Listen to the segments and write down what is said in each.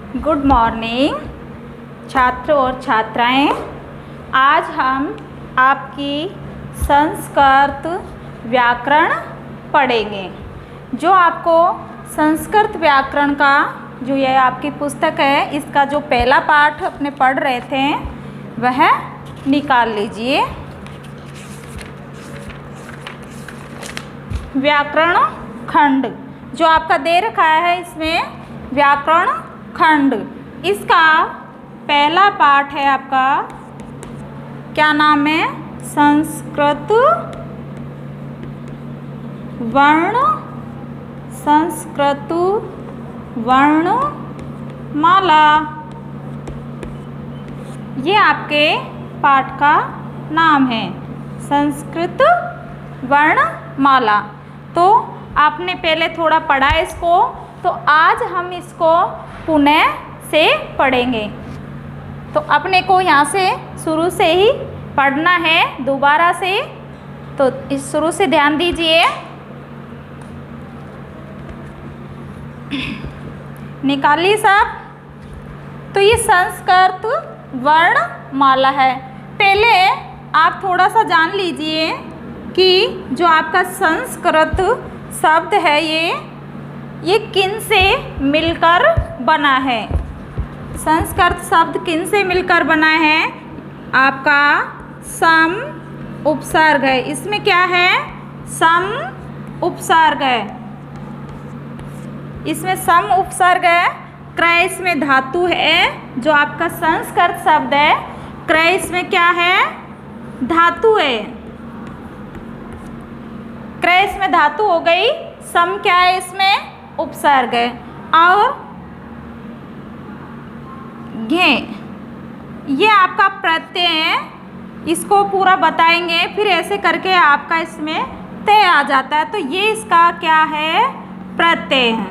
Good morning छात्र और छात्राएं। आज हम आपकी संस्कृत व्याकरण पढ़ेंगे। जो आपको संस्कृत व्याकरण का जो ये आपकी पुस्तक है, इसका जो पहला पाठ अपने पढ़ रहे थे वह निकाल लीजिए। व्याकरण खंड जो आपका दे रखा है, इसमें व्याकरण खंड, इसका पहला पाठ है आपका, क्या नाम है? संस्कृत वर्ण, संस्कृत वर्णमाला। ये आपके पाठ का नाम है, संस्कृत वर्णमाला। तो आपने पहले थोड़ा पढ़ा इसको, तो आज हम इसको पुनः से पढ़ेंगे। तो अपने को यहाँ से शुरू से ही पढ़ना है, दोबारा से। तो इस शुरू से ध्यान दीजिए। निकालिए सब। तो ये संस्कृत वर्णमाला है। पहले आप थोड़ा सा जान लीजिए कि जो आपका संस्कृत शब्द है ये किन से मिलकर बना है। संस्कृत शब्द किन से मिलकर बना है? आपका सम उपसर्ग है। इसमें क्या है? सम उपसर्ग है। इसमें सम उपसर्ग है। क्रय इसमें धातु है। जो आपका संस्कृत शब्द है, क्रय इसमें क्या है? धातु है। क्रय इसमें धातु हो गई। सम क्या है? इसमें उपसर्ग है। और घे ये आपका प्रत्यय है। इसको पूरा बताएंगे, फिर ऐसे करके आपका इसमें तय आ जाता है। तो ये इसका क्या है? प्रत्यय है।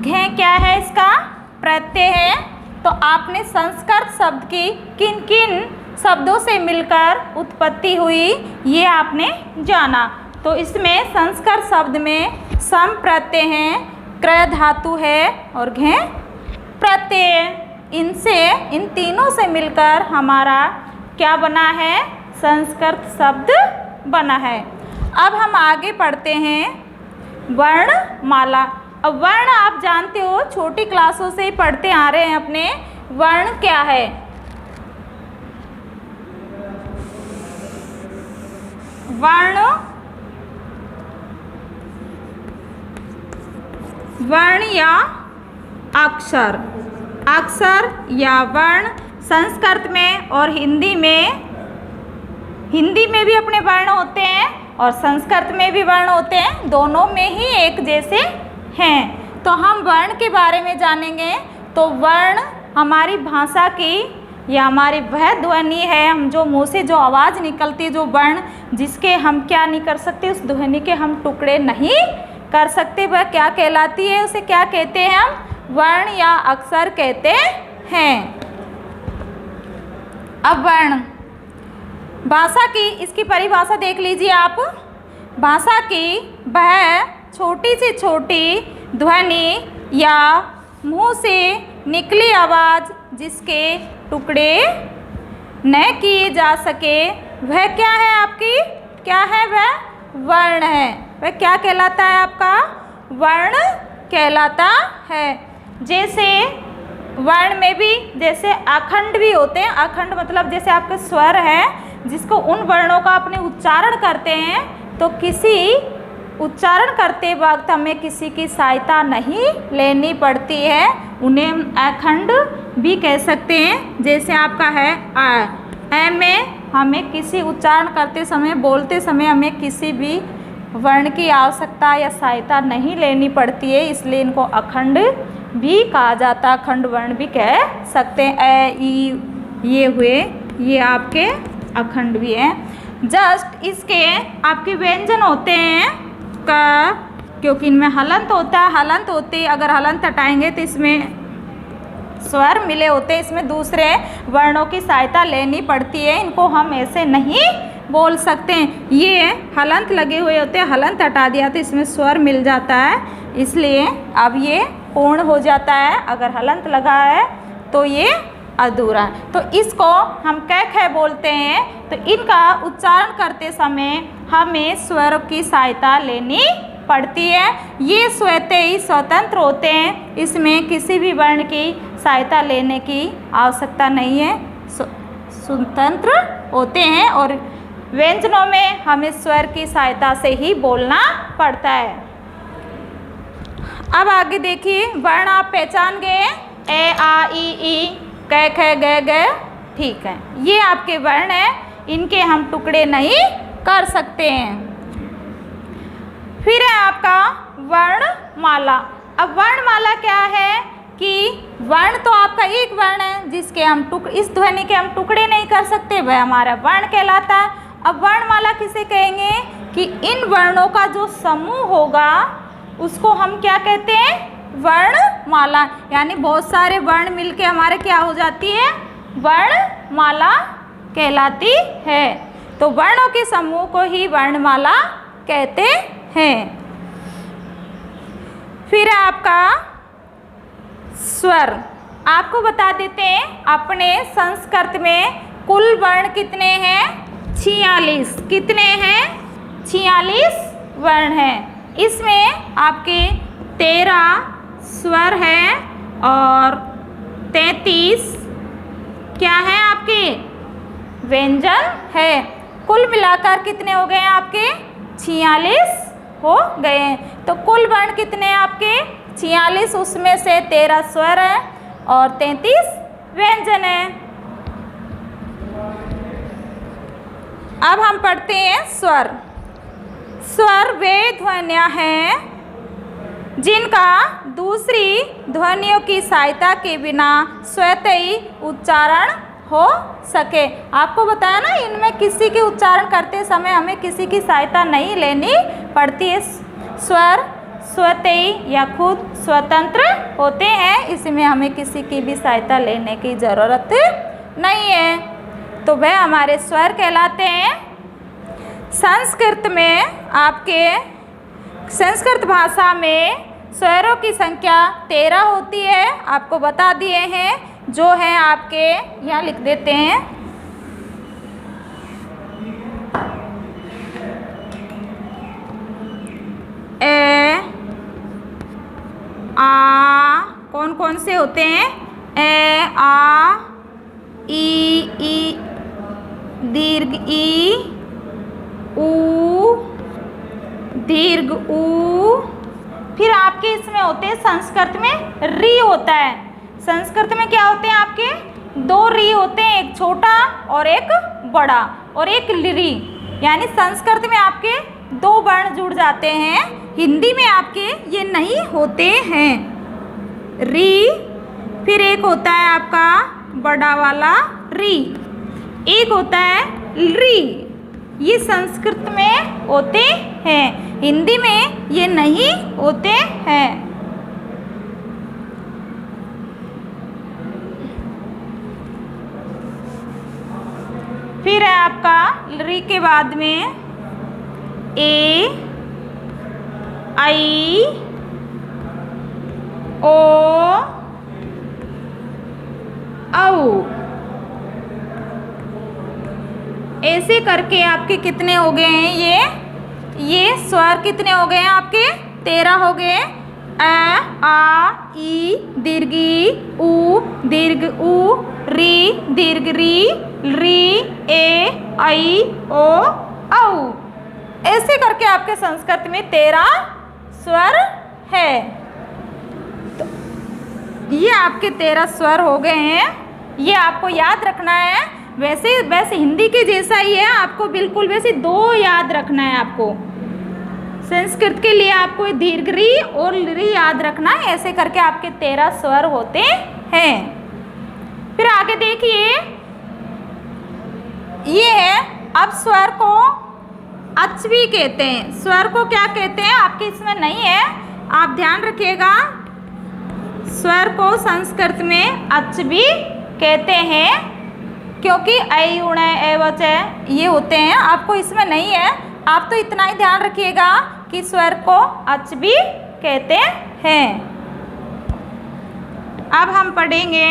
घे क्या है? इसका प्रत्यय है। तो आपने संस्कृत शब्द की किन किन शब्दों से मिलकर उत्पत्ति हुई ये आपने जाना। तो इसमें संस्कृत शब्द में सम प्रत्यय है, क्रय धातु है और घे प्रत्यय। इन तीनों से मिलकर हमारा क्या बना है? संस्कृत शब्द बना है। अब हम आगे पढ़ते हैं वर्णमाला। अब वर्ण आप जानते हो, छोटी क्लासों से ही पढ़ते आ रहे हैं अपने। वर्ण क्या है? वर्ण या अक्षर, अक्षर या वर्ण संस्कृत में और हिंदी में भी अपने वर्ण होते हैं और संस्कृत में भी वर्ण होते हैं। दोनों में ही एक जैसे हैं। तो हम वर्ण के बारे में जानेंगे। तो वर्ण हमारी भाषा की या हमारी वह ध्वनि है, हम जो मुंह से जो आवाज़ निकलती है, जो वर्ण जिसके हम क्या नहीं कर सकते, उस ध्वनि के हम टुकड़े नहीं कर सकते, वह क्या कहलाती है? उसे क्या कहते हैं? हम वर्ण या अक्षर कहते हैं। अब वर्ण भाषा की इसकी परिभाषा देख लीजिए आप। भाषा की वह छोटी से छोटी ध्वनि या मुंह से निकली आवाज़ जिसके टुकड़े न किए जा सके, वह क्या है आपकी? क्या है? वह वर्ण है। वह क्या कहलाता है? आपका वर्ण कहलाता है। जैसे वर्ण में भी जैसे अखंड भी होते हैं। अखंड मतलब जैसे आपके स्वर है, जिसको उन वर्णों का अपने उच्चारण करते हैं, तो किसी उच्चारण करते वक्त हमें किसी की सहायता नहीं लेनी पड़ती है, उन्हें हम अखंड भी कह सकते हैं। जैसे आपका है अ में हमें किसी उच्चारण करते समय, बोलते समय हमें किसी भी वर्ण की आवश्यकता या सहायता नहीं लेनी पड़ती है, इसलिए इनको अखंड भी कहा जाता है। अखंड वर्ण भी कह सकते हैं। ए ई ये हुए, ये आपके अखंड भी हैं। जस्ट इसके आपके व्यंजन होते हैं का, क्योंकि इनमें हलंत होता है। हलंत होते, अगर हलंत हटाएंगे तो इसमें स्वर मिले होते हैं, इसमें दूसरे वर्णों की सहायता लेनी पड़ती है। इनको हम ऐसे नहीं बोल सकते हैं। ये हलंत लगे हुए होते हैं, हलंत हटा दिया तो इसमें स्वर मिल जाता है, इसलिए अब ये पूर्ण हो जाता है, अगर हलंत लगा है तो ये अधूरा है। तो इसको हम क ख बोलते हैं। तो इनका उच्चारण करते समय हमें स्वर की सहायता लेनी पड़ती है। ये स्वतः ही स्वतंत्र होते हैं, इसमें किसी भी वर्ण की सहायता लेने की आवश्यकता नहीं है, स्वतंत्र होते हैं और व्यंजनों में हमें स्वर की सहायता से ही बोलना पड़ता है। अब आगे देखिए, वर्ण आप पहचान गए, ए आ ई क ख ग ग, ठीक है, ये आपके वर्ण हैं, इनके हम टुकड़े नहीं कर सकते हैं। फिर है आपका वर्णमाला। अब वर्णमाला क्या है कि वर्ण तो आपका एक वर्ण है जिसके हम इस ध्वनि के हम टुकड़े नहीं कर सकते, वह हमारा वर्ण कहलाता है। अब वर्णमाला किसे कहेंगे कि इन वर्णों का जो समूह होगा उसको हम क्या कहते हैं, वर्णमाला। यानी बहुत सारे वर्ण मिलके हमारे क्या हो जाती है, वर्णमाला कहलाती है। तो वर्णों के समूह को ही वर्णमाला कहते हैं। फिर आपका स्वर, आपको बता देते हैं अपने संस्कृत में कुल वर्ण कितने हैं, 46। कितने हैं, 46 वर्ण हैं। इसमें आपके 13 स्वर हैं और 33 क्या है आपके, व्यंजन है। कुल मिलाकर कितने हो गए हैं आपके, 46 हो गए हैं। तो कुल वर्ण कितने हैं आपके, 46, उसमें से 13 स्वर हैं और 33 व्यंजन हैं। अब हम पढ़ते हैं स्वर। स्वर वे ध्वनियाँ हैं जिनका दूसरी ध्वनियों की सहायता के बिना स्वतः ही उच्चारण हो सके। आपको बताया ना, इनमें किसी के उच्चारण करते समय हमें किसी की सहायता नहीं लेनी पड़ती है। स्वर स्वतः ही या खुद स्वतंत्र होते हैं, इसमें हमें किसी की भी सहायता लेने की ज़रूरत नहीं है। तो वह हमारे स्वर कहलाते हैं। संस्कृत में आपके संस्कृत भाषा में स्वरों की संख्या 13 होती है, आपको बता दिए हैं, जो है आपके यहाँ लिख देते हैं। ए आ कौन कौन से होते हैं, ए आ ई दीर्घ ई, ऊ दीर्घ ऊ। फिर आपके इसमें होते हैं संस्कृत में री होता है। संस्कृत में क्या होते हैं आपके, 2 री होते हैं, एक छोटा और एक बड़ा और एक री। यानी संस्कृत में आपके 2 वर्ण जुड़ जाते हैं, हिंदी में आपके ये नहीं होते हैं, री। फिर एक होता है आपका बड़ा वाला री, एक होता है री। ये संस्कृत में होते हैं, हिंदी में ये नहीं होते हैं। फिर है आपका री के बाद में ए आई ओ औ। ऐसे करके आपके कितने हो गए हैं, ये स्वर कितने हो गए हैं आपके, 13 हो गए। अ आ ई दीर्घ ई, ऊ दीर्घ ऊ, री दीर्घ री ए आई ओ औ। ऐसे करके आपके संस्कृत में 13 स्वर है। तो ये आपके 13 स्वर हो गए हैं, ये आपको याद रखना है। वैसे हिंदी के जैसा ही है, आपको बिल्कुल वैसे 2 याद रखना है। आपको संस्कृत के लिए आपको दीर्घ री और री याद रखना है। ऐसे करके आपके 13 स्वर होते हैं। फिर आगे देखिए, ये है, अब स्वर को अच भी कहते हैं। स्वर को क्या कहते हैं, आपके इसमें नहीं है, आप ध्यान रखिएगा। स्वर को संस्कृत में अच भी कहते हैं, क्योंकि ऐ उण एवच ये होते हैं, आपको इसमें नहीं है। आप तो इतना ही ध्यान रखिएगा कि स्वर को अच भी कहते हैं। अब हम पढ़ेंगे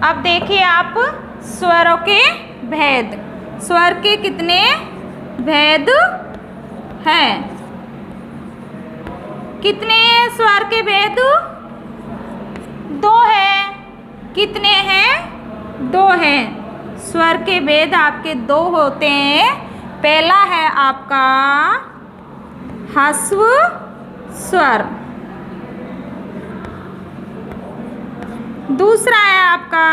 अब देखिए आप स्वरों के भेद। स्वर के कितने भेद हैं? कितने स्वर के भेद? 2 हैं। कितने हैं? 2 हैं। स्वर के भेद आपके 2 होते हैं। पहला है आपका ह्रस्व स्वर, दूसरा है आपका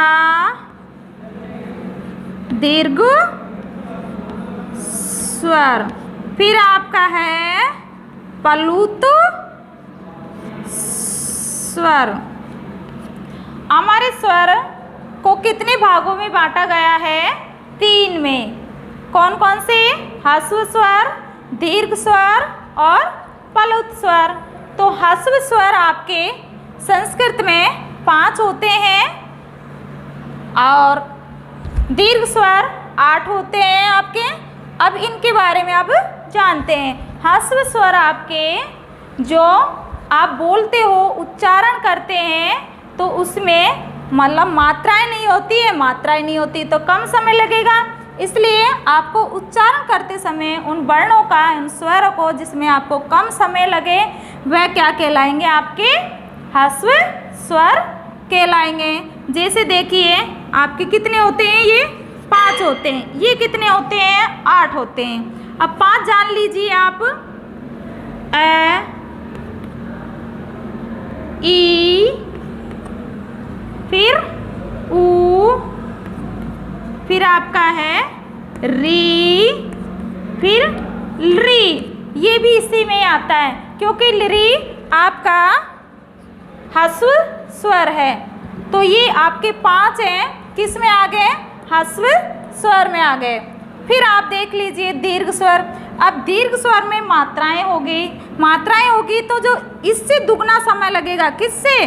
दीर्घ स्वर, फिर आपका है प्लुत स्वर। हमारे स्वर को कितने भागों में बांटा गया है? 3 में। कौन कौन से? ह्रस्व स्वर, दीर्घ स्वर और प्लुत स्वर। तो ह्रस्व स्वर आपके संस्कृत में 5 होते हैं और दीर्घ स्वर 8 होते हैं आपके। अब इनके बारे में अब जानते हैं। ह्रस्व स्वर आपके जो आप बोलते हो, उच्चारण करते हैं, तो उसमें मतलब मात्राएं नहीं होती है। मात्राएं नहीं होती तो कम समय लगेगा, इसलिए आपको उच्चारण करते समय उन वर्णों का, उन स्वरों को जिसमें आपको कम समय लगे, वह क्या कहलाएंगे? आपके ह्रस्व स्वर कहलाएंगे। जैसे देखिए आपके कितने होते हैं? ये 5 होते हैं। ये कितने होते हैं? 8 होते हैं। अब 5 जान लीजिए आप। ए, ई, फिर ऊ, फिर आपका है री, फिर री। ये भी इसी में आता है क्योंकि री आपका ह्रस्व स्वर है। तो ये आपके 5 हैं। किस में आ गए? ह्रस्व स्वर में आ गए। फिर आप देख लीजिए दीर्घ स्वर। अब दीर्घ स्वर में मात्राएं होगी। मात्राएं होगी तो जो इससे दुगना समय लगेगा, किससे?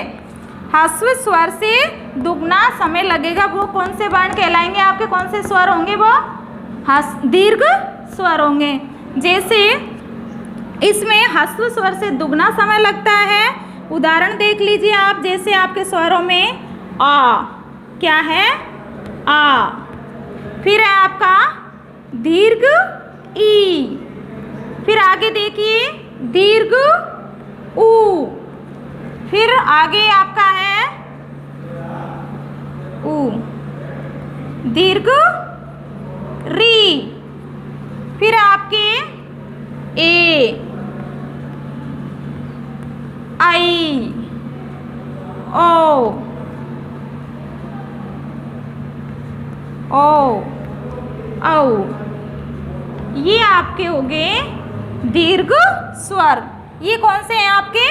ह्रस्व स्वर से दुगना समय लगेगा। वो कौन से वर्ण कहलाएंगे? आपके कौन से स्वर होंगे? वो दीर्घ स्वर होंगे। जैसे इसमें ह्रस्व स्वर से दुगना समय लगता है। उदाहरण देख लीजिए आप। जैसे आपके स्वरों में आ, क्या है? आ। फिर है आपका दीर्घ ई, फिर आगे देखिए दीर्घ ऊ, फिर आगे आपका है ऊ, दीर्घ री, फिर आपके ए, आई, ओ, औ। ये आपके हो गए दीर्घ स्वर। ये कौन से हैं आपके?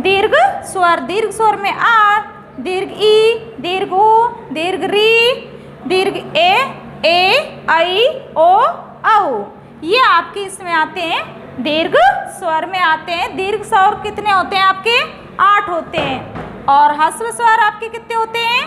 दीर्घ स्वर। दीर्घ स्वर में आ, दीर्घ ई, दीर्घ ऊ, दीर्घ री, दीर्घ ए, आई, ओ, औ। ये आपके इसमें आते हैं, दीर्घ स्वर में आते हैं। दीर्घ स्वर कितने होते हैं आपके? 8 होते हैं। और ह्रस्व स्वर आपके कितने होते हैं?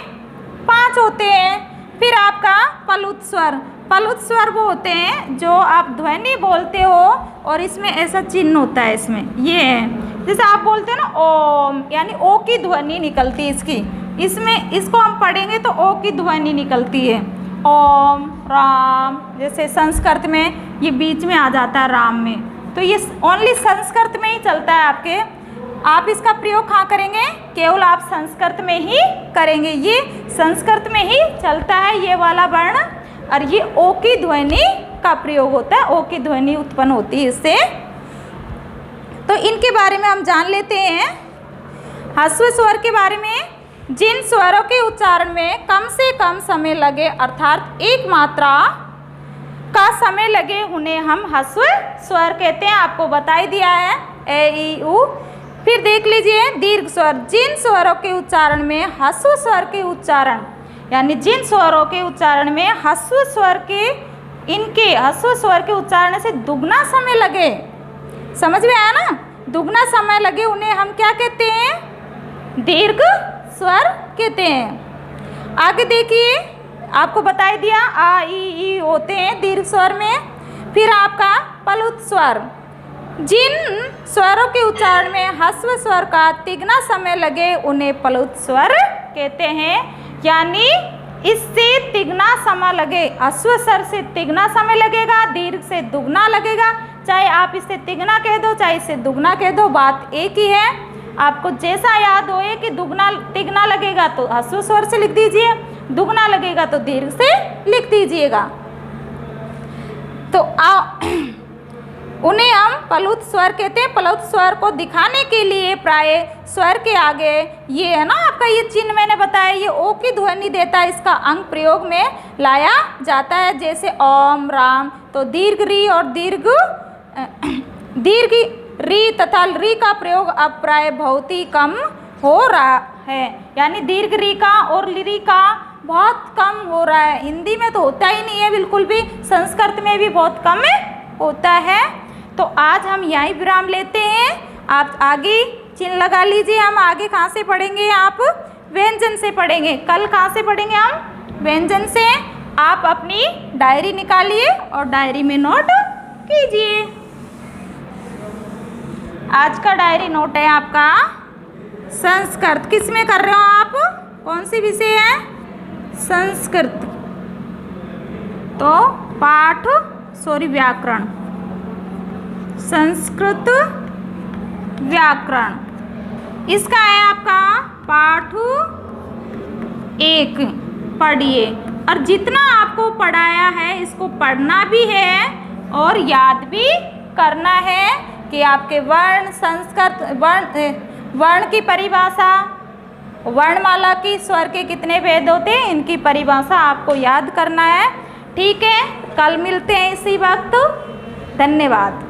5 होते हैं। फिर आपका प्लुत स्वर। प्लुत स्वर वो होते हैं जो आप ध्वनि बोलते हो और इसमें ऐसा चिन्ह होता है। इसमें ये है, जैसे आप बोलते हो ना ओम, यानी ओ की ध्वनि निकलती है इसकी। इसमें इसको हम पढ़ेंगे तो ओ की ध्वनि निकलती है। ओम, राम, जैसे संस्कृत में ये बीच में आ जाता है राम में, तो ये ओनली संस्कृत में ही चलता है आपके। आप इसका प्रयोग कहाँ करेंगे? केवल आप संस्कृत में ही करेंगे। ये संस्कृत में ही चलता है ये वाला वर्ण, और ये ओ की ध्वनि का प्रयोग होता है। ओ की ध्वनि उत्पन्न होती है इससे। तो इनके बारे में हम जान लेते हैं। ह्रस्व स्वर के बारे में, जिन स्वरों के उच्चारण में कम से कम समय लगे, अर्थात एक मात्रा का समय लगे, उन्हें हम ह्रस्व स्वर कहते हैं। आपको बता ही दिया है, ए, ई, ऊ। फिर देख लीजिए दीर्घ स्वर। जिन स्वरों के उच्चारण में ह्रस्व स्वर के उच्चारण, यानी जिन स्वरों के उच्चारण में ह्रस्व स्वर के, इनके ह्रस्व स्वर के उच्चारण से दुगना समय लगे, समझ में आया ना? दुगना समय लगे, उन्हें हम क्या कहते हैं? दीर्घ स्वर कहते हैं। आगे देखिए, आपको बता दिया आ, ई होते हैं दीर्घ स्वर में। फिर आपका प्लुत स्वर। जिन स्वरों के उच्चारण में ह्रस्व स्वर का तिगना समय लगे उन्हें प्लुत स्वर कहते हैं। यानी इससे तिगना समय लगे, ह्रस्व स्वर से तिगना समय लगेगा, दीर्घ से दुगना लगेगा। चाहे आप इसे तिगना कह दो, चाहे इसे दुगना कह दो, बात एक ही है। आपको जैसा याद होए कि दुगना तिगना लगेगा तो ह्रस्व स्वर से लिख दीजिए, दुगना लगेगा तो दीर्घ से लिख दीजिएगा। तो उन्हें हम प्लुत स्वर कहते हैं। प्लुत स्वर को दिखाने के लिए प्राय स्वर के आगे ये है ना आपका ये चिन्ह मैंने बताया, ये ओ की ध्वनि देता है, इसका अंग प्रयोग में लाया जाता है। जैसे ओम, राम, तो दीर्घ री और दीर्घ री तथा री का प्रयोग अब प्राय बहुत ही कम हो रहा है। यानी दीर्घ री का और री का बहुत कम हो रहा है। हिंदी में तो होता ही नहीं है बिल्कुल भी, संस्कृत में भी बहुत कम होता है। तो आज हम यहीं विराम लेते हैं। आप आगे चिन्ह लगा लीजिए। हम आगे कहाँ से पढ़ेंगे? आप व्यंजन से पढ़ेंगे। कल कहाँ से पढ़ेंगे? हम व्यंजन से। आप अपनी डायरी निकालिए और डायरी में नोट कीजिए। आज का डायरी नोट है आपका संस्कृत। किस में कर रहे हो आप? कौन सी विषय है? संस्कृत। तो व्याकरण, संस्कृत व्याकरण, इसका है आपका पाठ 1। पढ़िए और जितना आपको पढ़ाया है इसको पढ़ना भी है और याद भी करना है कि आपके वर्ण, संस्कृत वर्ण की परिभाषा, वर्णमाला की स्वर के कितने भेद होते हैं, इनकी परिभाषा आपको याद करना है। ठीक है, कल मिलते हैं इसी वक्त। धन्यवाद।